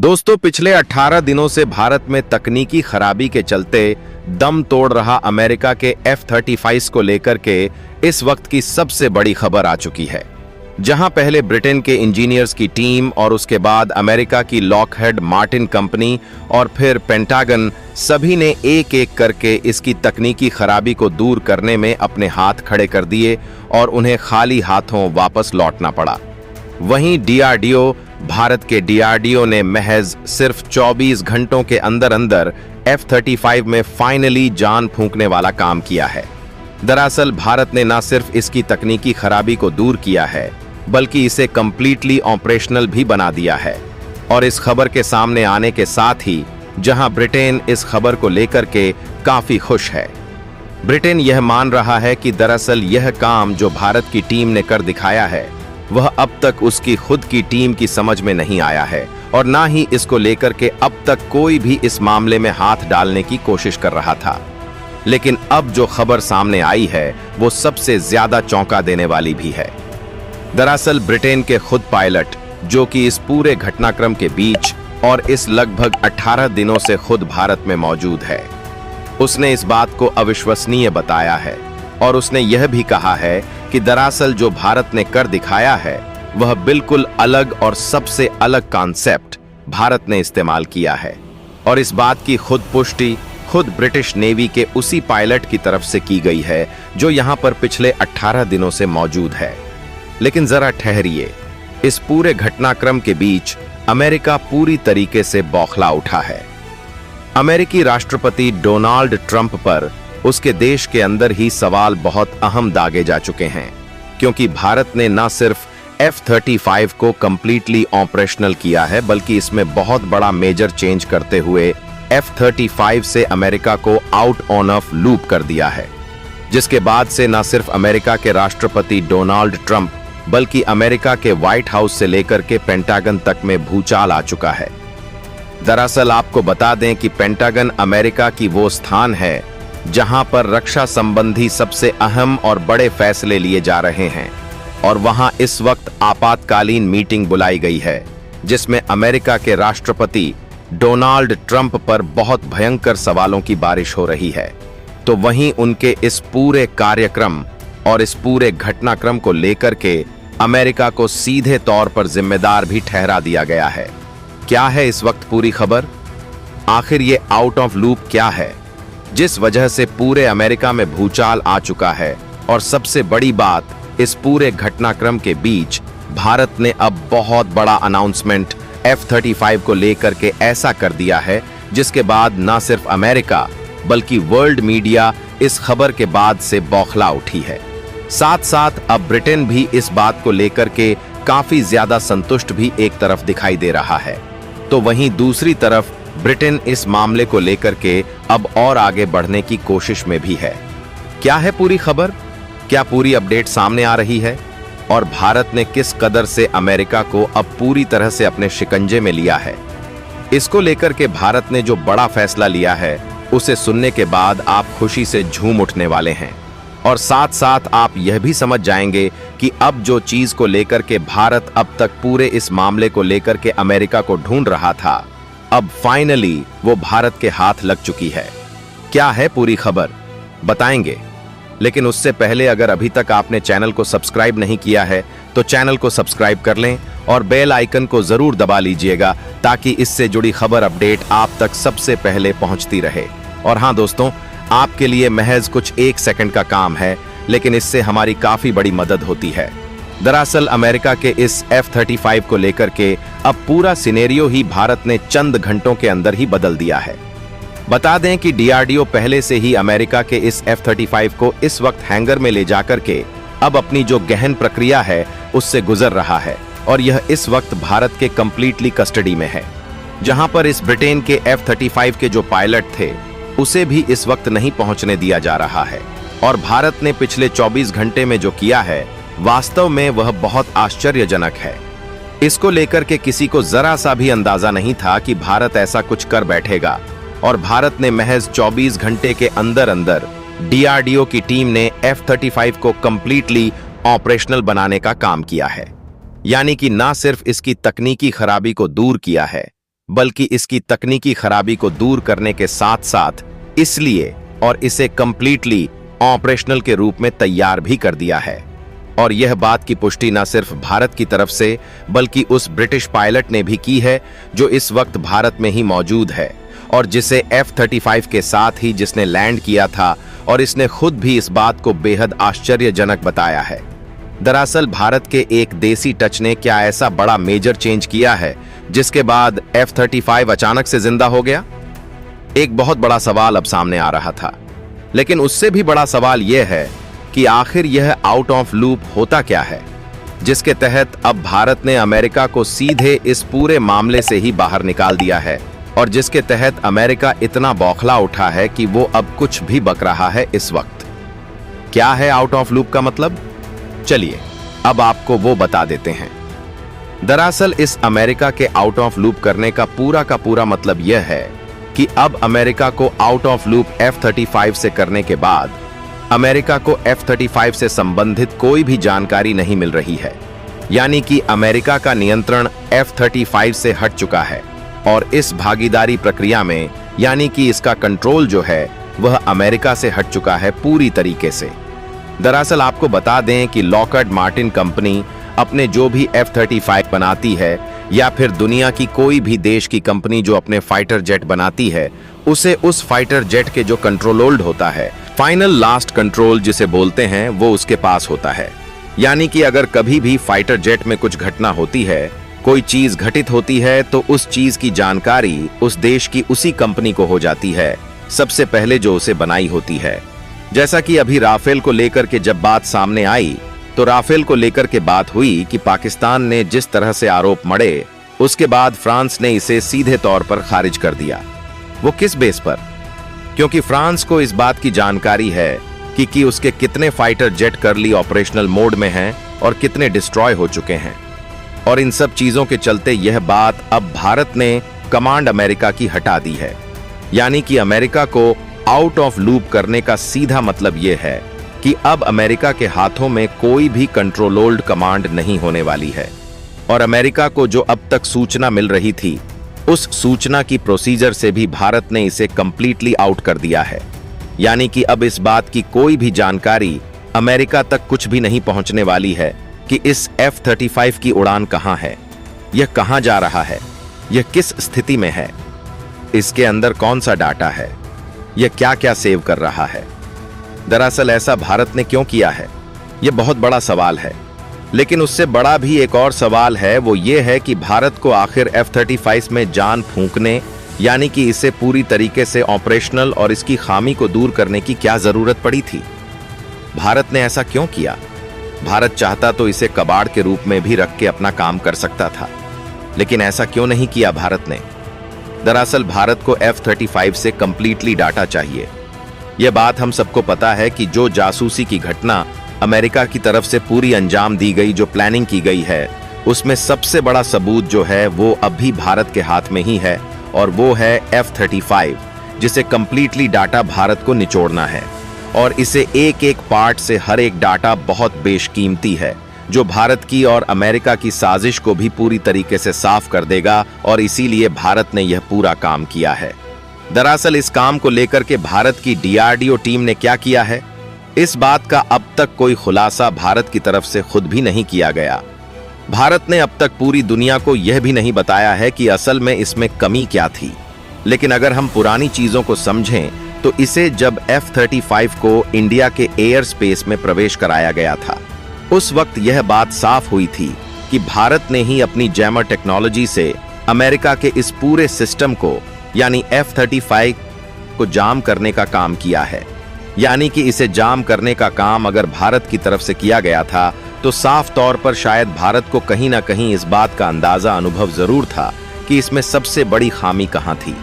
दोस्तों, पिछले 18 दिनों से भारत में तकनीकी खराबी के चलते दम तोड़ रहा अमेरिका के F-35 को लेकर के इस वक्त की सबसे बड़ी खबर आ चुकी है। जहां पहले ब्रिटेन के इंजीनियर्स की टीम और उसके बाद अमेरिका की लॉकहेड मार्टिन कंपनी और फिर पेंटागन सभी ने एक एक करके इसकी तकनीकी खराबी को दूर करने में अपने हाथ खड़े कर दिए और उन्हें खाली हाथों वापस लौटना पड़ा। वहीं DRDO, भारत के DRDO ने महज सिर्फ 24 घंटों के अंदर अंदर F-35 में फाइनली जान फूंकने वाला काम किया है। दरअसल भारत ने न सिर्फ इसकी तकनीकी खराबी को दूर किया है, बल्कि इसे कंप्लीटली ऑपरेशनल भी बना दिया है। और इस खबर के सामने आने के साथ ही जहां ब्रिटेन इस खबर को लेकर के काफी खुश है, ब्रिटेन यह मान रहा है कि दरअसल यह काम जो भारत की टीम ने कर दिखाया है वह अब तक उसकी खुद की टीम की समझ में नहीं आया है और ना ही इसको लेकर के अब तक कोई भी इस मामले में हाथ डालने की कोशिश कर रहा था। लेकिन अब जो खबर सामने आई है वो सबसे ज्यादा चौंका देने वाली भी है। दरअसल ब्रिटेन के खुद पायलट, जो कि इस पूरे घटनाक्रम के बीच और इस लगभग 18 दिनों से खुद भारत में मौजूद है, उसने इस बात को अविश्वसनीय बताया है और उसने यह भी कहा है कि दरअसल जो भारत ने कर दिखाया है वह बिल्कुल अलग और सबसे अलग कॉन्सेप्ट भारत ने इस्तेमाल किया है। और इस बात की खुद पुष्टि खुद ब्रिटिश नेवी के उसी पायलट की तरफ से की गई है जो यहां पर पिछले 18 दिनों से मौजूद है। लेकिन जरा ठहरिए, इस पूरे घटनाक्रम के बीच अमेरिका पूरी तरीके से बौखला उठा है। अमेरिकी राष्ट्रपति डोनाल्ड ट्रंप पर उसके देश के अंदर ही सवाल बहुत अहम दागे जा चुके हैं, क्योंकि भारत ने न सिर्फ F-35 को कंप्लीटली ऑपरेशनल किया है, बल्कि इसमें बहुत बड़ा मेजर चेंज करते हुए F-35 से अमेरिका को आउट ऑन ऑफ लूप कर दिया है। जिसके बाद से न सिर्फ अमेरिका के राष्ट्रपति डोनाल्ड ट्रंप, बल्कि अमेरिका के व्हाइट हाउस से लेकर के पेंटागन तक में भूचाल आ चुका है। दरअसल आपको बता दें कि पेंटागन अमेरिका की वो स्थान है जहां पर रक्षा संबंधी सबसे अहम और बड़े फैसले लिए जा रहे हैं, और वहां इस वक्त आपातकालीन मीटिंग बुलाई गई है जिसमें अमेरिका के राष्ट्रपति डोनाल्ड ट्रंप पर बहुत भयंकर सवालों की बारिश हो रही है। तो वहीं उनके इस पूरे कार्यक्रम और इस पूरे घटनाक्रम को लेकर के अमेरिका को सीधे तौर पर जिम्मेदार भी ठहरा दिया गया है। क्या है इस वक्त पूरी खबर? आखिर ये आउट ऑफ लूप क्या है जिस वजह से पूरे अमेरिका में भूचाल आ चुका है? और सबसे बड़ी बात, इस पूरे घटनाक्रम के बीच भारत ने अब बहुत बड़ा अनाउंसमेंट F-35 को लेकर के ऐसा कर दिया है जिसके बाद न सिर्फ अमेरिका बल्कि वर्ल्ड मीडिया इस खबर के बाद से बौखला उठी है। साथ साथ अब ब्रिटेन भी इस बात को लेकर के काफी ज्यादा संतुष्ट भी एक तरफ दिखाई दे रहा है। तो वहीं दूसरी तरफ ब्रिटेन इस मामले को लेकर के अब और आगे बढ़ने की कोशिश में भी है। क्या है पूरी खबर? क्या पूरी अपडेट सामने आ रही है? और भारत ने किस कदर से अमेरिका को अब पूरी तरह से अपने शिकंजे में लिया है? इसको लेकर के भारत ने जो बड़ा फैसला लिया है उसे सुनने के बाद आप खुशी से झूम उठने वाले हैं। और साथ साथ आप यह भी समझ जाएंगे कि अब जो चीज को लेकर के भारत अब तक पूरे इस मामले को लेकर के अमेरिका को ढूंढ रहा था, अब फाइनली वो भारत के हाथ लग चुकी है। क्या है पूरी खबर बताएंगे, लेकिन उससे पहले अगर अभी तक आपने चैनल को सब्सक्राइब नहीं किया है तो चैनल को सब्सक्राइब कर लें और बेल आइकन को जरूर दबा लीजिएगा ताकि इससे जुड़ी खबर अपडेट आप तक सबसे पहले पहुंचती रहे। और हाँ दोस्तों, आपके लिए महज कुछ 1 सेकंड का काम है, लेकिन इससे हमारी काफी बड़ी मदद होती है। दरअसल अमेरिका के इस F-35 को लेकर के अब पूरा सिनेरियो ही भारत ने चंद घंटों के अंदर ही बदल दिया है। बता दें कि DRDO पहले से ही अमेरिका के इस F-35 को इस वक्त हैंगर में ले जाकर के अब अपनी जो गहन प्रक्रिया है उससे गुजर रहा है, और यह इस वक्त भारत के कंप्लीटली कस्टडी में है। जहां पर इस ब्रिटेन के F-35 के जो पायलट थे उसे भी इस वक्त नहीं पहुंचने दिया जा रहा है। और भारत ने पिछले 24 घंटे में जो किया है वास्तव में वह बहुत आश्चर्यजनक है। इसको लेकर के किसी को जरा सा भी अंदाजा नहीं था कि भारत ऐसा कुछ कर बैठेगा, और भारत ने महज 24 घंटे के अंदर अंदर DRDO की टीम ने F-35 को कंप्लीटली ऑपरेशनल बनाने का काम किया है। यानी कि ना सिर्फ इसकी तकनीकी खराबी को दूर किया है, बल्कि इसकी तकनीकी खराबी को दूर करने के साथ साथ इसलिए और इसे कंप्लीटली ऑपरेशनल के रूप में तैयार भी कर दिया है। और यह बात की पुष्टि न सिर्फ भारत की तरफ से बल्कि उस ब्रिटिश पायलट ने भी की है जो इस वक्त भारत में ही मौजूद है और जिसे F-35 के साथ ही जिसने लैंड किया था, और इसने खुद भी इस बात को बेहद आश्चर्यजनक बताया है। दरअसल भारत के एक देसी टच ने क्या ऐसा बड़ा मेजर चेंज किया है जिसके बाद F-35 अचानक से जिंदा हो गया? एक बहुत बड़ा सवाल अब सामने आ रहा था, लेकिन उससे भी बड़ा सवाल यह है कि आखिर यह आउट ऑफ लूप होता क्या है जिसके तहत अब भारत ने अमेरिका को सीधे इस पूरे मामले से ही बाहर निकाल दिया है, और जिसके तहत अमेरिका इतना बौखला उठा है कि वो अब कुछ भी बक रहा है इस वक्त। क्या है आउट ऑफ लूप का मतलब? चलिए अब आपको वो बता देते हैं। दरअसल इस अमेरिका के आउट ऑफ लूप करने का पूरा मतलब यह है कि अब अमेरिका को आउट ऑफ लूप F-35 से करने के बाद अमेरिका को F-35 से संबंधित कोई भी जानकारी नहीं मिल रही है, यानी कि अमेरिका का नियंत्रण F-35 से हट चुका है और इस भागीदारी प्रक्रिया में यानी कि इसका कंट्रोल जो है वह अमेरिका से हट चुका है पूरी तरीके से। दरअसल आपको बता दें कि लॉकहार्ड मार्टिन कंपनी अपने जो भी F-35 बनाती है या फिर दुनिया की कोई भी देश की कंपनी जो अपने फाइटर जेट बनाती है, उसे उस फाइटर जेट के जो कंट्रोल्ड होता है, फाइनल लास्ट कंट्रोल जिसे बोलते हैं, वो उसके पास होता है। यानी कि अगर कभी भी फाइटर जेट में कुछ घटना होती है, कोई चीज घटित होती है, तो उस चीज की जानकारी उस देश की उसी कंपनी को हो जाती है सबसे पहले जो उसे बनाई होती है। जैसा कि अभी राफेल को लेकर के जब बात सामने आई, तो राफेल को लेकर के बात हुई कि पाकिस्तान ने जिस तरह से आरोप मढ़े, उसके बाद फ्रांस ने इसे सीधे तौर पर खारिज कर दिया। वो किस बेस पर? क्योंकि फ्रांस को इस बात की जानकारी है कि उसके कितने फाइटर जेट करली ऑपरेशनल मोड में हैं और कितने डिस्ट्रॉय हो चुके हैं, और इन सब चीजों के चलते यह बात अब भारत ने कमांड अमेरिका की हटा दी है। यानी कि अमेरिका को आउट ऑफ लूप करने का सीधा मतलब यह है कि अब अमेरिका के हाथों में कोई भी कंट्रोल्ड कमांड नहीं होने वाली है, और अमेरिका को जो अब तक सूचना मिल रही थी, उस सूचना की प्रोसीजर से भी भारत ने इसे कंप्लीटली आउट कर दिया है। यानी कि अब इस बात की कोई भी जानकारी अमेरिका तक कुछ भी नहीं पहुंचने वाली है कि इस F-35 की उड़ान कहां है, यह कहां जा रहा है, यह किस स्थिति में है, इसके अंदर कौन सा डाटा है, यह क्या क्या सेव कर रहा है। दरअसल ऐसा भारत ने क्यों किया है, यह बहुत बड़ा सवाल है। लेकिन उससे बड़ा भी एक और सवाल है, वो ये है कि भारत को आखिर F-35 में जान फूंकने यानी कि इसे पूरी तरीके से ऑपरेशनल और इसकी खामी को दूर करने की क्या जरूरत पड़ी थी? भारत ने ऐसा क्यों किया? भारत चाहता तो इसे कबाड़ के रूप में भी रख के अपना काम कर सकता था, लेकिन ऐसा क्यों नहीं किया भारत ने? दरअसल भारत को F-35 से कंप्लीटली डाटा चाहिए। यह बात हम सबको पता है कि जो जासूसी की घटना अमेरिका की तरफ से पूरी अंजाम दी गई, जो प्लानिंग की गई है, उसमें सबसे बड़ा सबूत जो है वो अभी भारत के हाथ में ही है, और वो है F-35, जिसे कंप्लीटली डाटा भारत को निचोड़ना है, और इसे एक एक पार्ट से हर एक डाटा बहुत बेशकीमती है, जो भारत की और अमेरिका की साजिश को भी पूरी तरीके से साफ कर देगा, और इसीलिए भारत ने यह पूरा काम किया है। दरअसल इस काम को लेकर के भारत की DRDO टीम ने क्या किया है, इस बात का अब तक कोई खुलासा भारत की तरफ से खुद भी नहीं किया गया। भारत ने अब तक पूरी दुनिया को यह भी नहीं बताया है कि असल में इसमें कमी क्या थी। लेकिन अगर हम पुरानी चीजों को समझें, तो इसे जब F-35 को इंडिया के एयर स्पेस में प्रवेश कराया गया था, उस वक्त यह बात साफ हुई थी कि भारत ने ही अपनी जैमर टेक्नोलॉजी से अमेरिका के इस पूरे सिस्टम को यानी F-35 को जाम करने का काम किया है। यानी कि इसे जाम करने का काम अगर भारत की तरफ से किया गया था, तो साफ तौर पर शायद भारत को कहीं ना कहीं इस बात का अंदाजा अनुभव जरूर था कि इसमें सबसे बड़ी खामी कहां थी।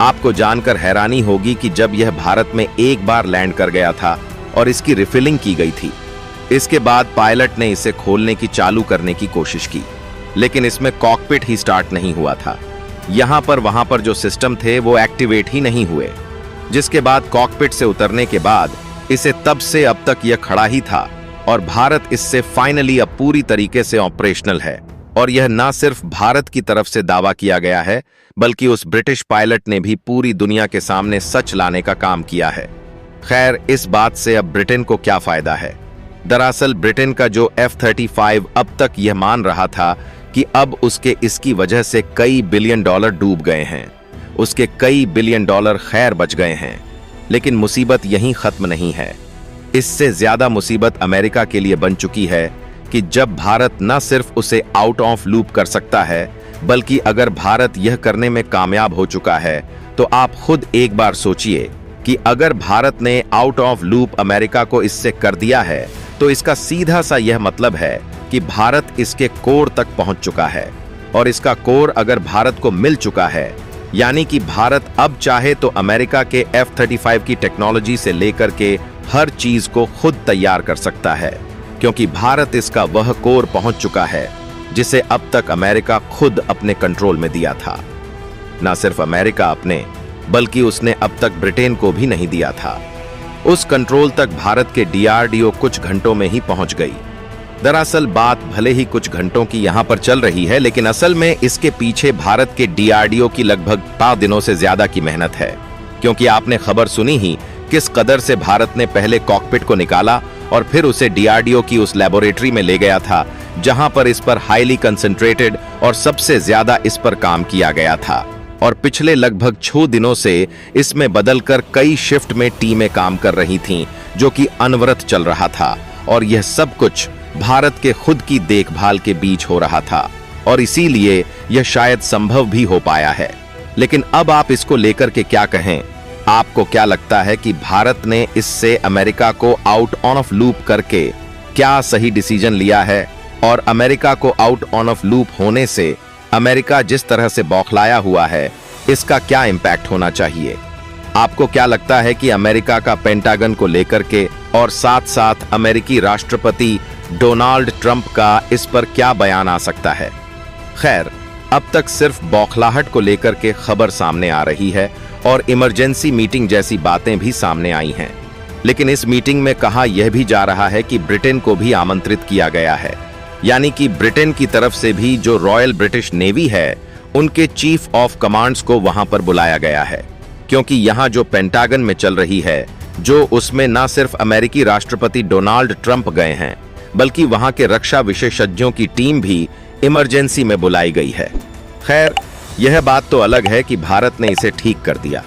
आपको जानकर हैरानी होगी कि जब यह भारत में एक बार लैंड कर गया था और इसकी रिफिलिंग की गई थी, इसके बाद पायलट ने इसे खोलने की चालू करने की कोशिश की, लेकिन इसमें कॉकपिट ही स्टार्ट नहीं हुआ था। यहां पर वहां पर जो सिस्टम थे वो एक्टिवेट ही नहीं हुए, जिसके बाद कॉकपिट से उतरने के बाद इसे तब से अब तक यह खड़ा ही था, और भारत इससे फाइनली अब पूरी तरीके से ऑपरेशनल है। और यह ना सिर्फ भारत की तरफ से दावा किया गया है, बल्कि उस ब्रिटिश पायलट ने भी पूरी दुनिया के सामने सच लाने का काम किया है। खैर, इस बात से अब ब्रिटेन को क्या फायदा है? दरअसल ब्रिटेन का जो F-35 अब तक यह मान रहा था कि अब उसके इसकी वजह से कई बिलियन डॉलर डूब गए हैं, उसके कई बिलियन डॉलर खैर बच गए हैं। लेकिन मुसीबत यहीं खत्म नहीं है। इससे ज्यादा मुसीबत अमेरिका के लिए बन चुकी है कि जब भारत न सिर्फ उसे आउट ऑफ लूप कर सकता है, बल्कि अगर भारत यह करने में कामयाब हो चुका है, तो आप खुद एक बार सोचिए कि अगर भारत ने आउट ऑफ लूप अमेरिका को इससे कर दिया है, तो इसका सीधा सा यह मतलब है कि भारत इसके कोर तक पहुंच चुका है। और इसका कोर अगर भारत को मिल चुका है, यानी कि भारत अब चाहे तो अमेरिका के F-35 की टेक्नोलॉजी से लेकर के हर चीज को खुद तैयार कर सकता है, क्योंकि भारत इसका वह कोर पहुंच चुका है जिसे अब तक अमेरिका खुद अपने कंट्रोल में दिया था। न सिर्फ अमेरिका अपने, बल्कि उसने अब तक ब्रिटेन को भी नहीं दिया था। उस कंट्रोल तक भारत के DRDO कुछ घंटों में ही पहुंच गई। दरअसल बात भले ही कुछ घंटों की यहां पर चल रही है, लेकिन असल में इसके पीछे भारत के DRDO की लगभग 5 दिनों से ज्यादा की मेहनत है। क्योंकि आपने खबर सुनी ही किस कदर से भारत ने पहले कॉकपिट को निकाला और फिर उसे DRDO की उस लेबोरेटरी में ले गया था, जहां पर इस पर हाईली कंसंट्रेटेड और सबसे ज्यादा इस पर काम किया गया था। और पिछले लगभग 6 दिनों से इसमें बदलकर कई शिफ्ट में टीमें काम कर रही थीं, जो कि अनवरत चल रहा था। और यह सब कुछ भारत के खुद की देखभाल के बीच हो रहा था, और इसीलिए यह शायद संभव भी हो पाया है। लेकिन अब आप इसको लेकर के क्या कहें? आपको क्या लगता है कि भारत ने इससे अमेरिका को आउट ऑफ लूप करके क्या सही डिसीजन लिया है? और अमेरिका को आउट ऑफ लूप होने से अमेरिका जिस तरह से बौखलाया हुआ है, इसका क्या इंपैक्ट होना चाहिए? आपको क्या लगता है कि अमेरिका का पेंटागन को लेकर के और साथ साथ अमेरिकी राष्ट्रपति डोनाल्ड ट्रंप का इस पर क्या बयान आ सकता है? खैर, अब तक सिर्फ बौखलाहट को लेकर के खबर सामने आ रही है और इमरजेंसी मीटिंग जैसी बातें भी सामने आई हैं। लेकिन इस मीटिंग में कहा यह भी जा रहा है कि ब्रिटेन को भी आमंत्रित किया गया है, यानी कि ब्रिटेन की तरफ से भी जो रॉयल ब्रिटिश नेवी है, उनके चीफ ऑफ कमांड्स को वहां पर बुलाया गया है। क्योंकि यहां जो पेंटागन में चल रही है, जो उसमें न सिर्फ अमेरिकी राष्ट्रपति डोनाल्ड ट्रंप गए हैं, बल्कि वहां के रक्षा विशेषज्ञों की टीम भी इमरजेंसी में बुलाई गई है। खैर, यह बात तो अलग है कि भारत ने इसे ठीक कर दिया,